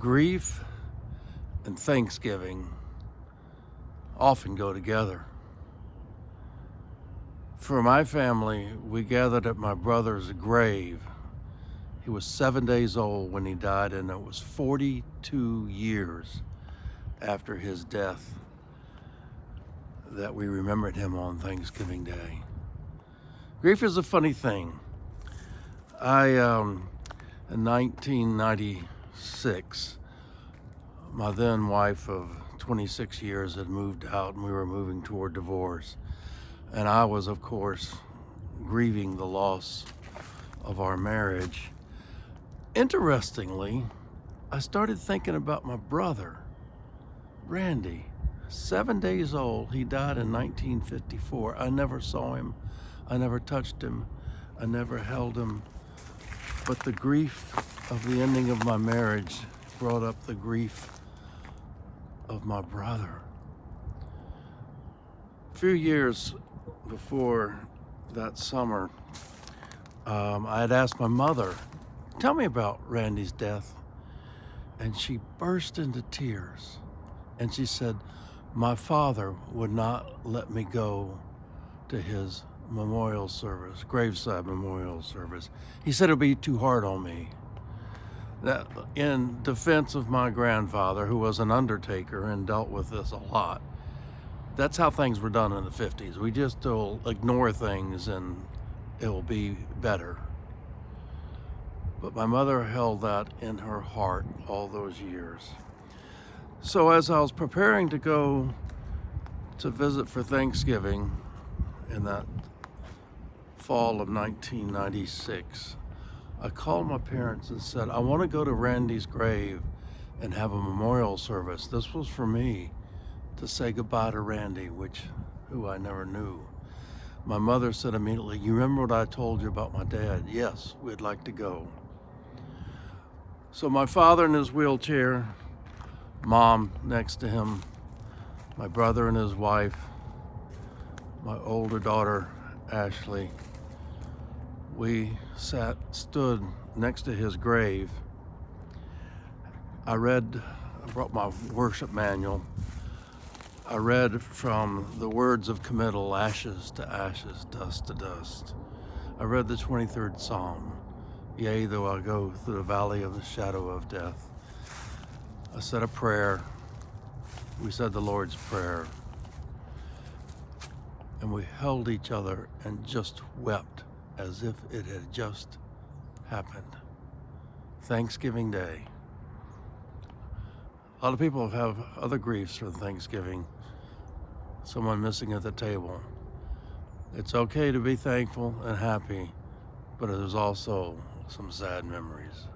Grief and Thanksgiving often go together. For my family, we gathered at my brother's grave. He was 7 days old when he died, and it was 42 years after his death that we remembered him on Thanksgiving Day. Grief is a funny thing. In 1996, my then wife of 26 years had moved out, and we were moving toward divorce. And I was, of course, grieving the loss of our marriage. Interestingly, I started thinking about my brother, Randy. 7 days old, he died in 1954. I never saw him, I never touched him, I never held him. But the grief of the ending of my marriage brought up the grief of my brother. A few years before that summer, I had asked my mother, tell me about Randy's death. And she burst into tears. And she said, my father would not let me go to his memorial service, graveside memorial service. He said it would be too hard on me. That, in defense of my grandfather, who was an undertaker and dealt with this a lot, that's how things were done in the 50s. We just will ignore things and it'll be better. But my mother held that in her heart all those years. So as I was preparing to go to visit for Thanksgiving in that fall of 1996, I called my parents and said, I want to go to Randy's grave and have a memorial service. This was for me to say goodbye to Randy, who I never knew. My mother said immediately, you remember what I told you about my dad? Yes, we'd like to go. So my father in his wheelchair, Mom next to him, my brother and his wife, my older daughter, Ashley, we stood next to his grave. I brought my worship manual. I read from the words of committal, ashes to ashes, dust to dust. I read the 23rd Psalm. Yea, though I go through the valley of the shadow of death. I said a prayer. We said the Lord's Prayer. And we held each other and just wept as if it had just happened. Thanksgiving Day. A lot of people have other griefs for Thanksgiving. Someone missing at the table. It's okay to be thankful and happy, but there's also some sad memories.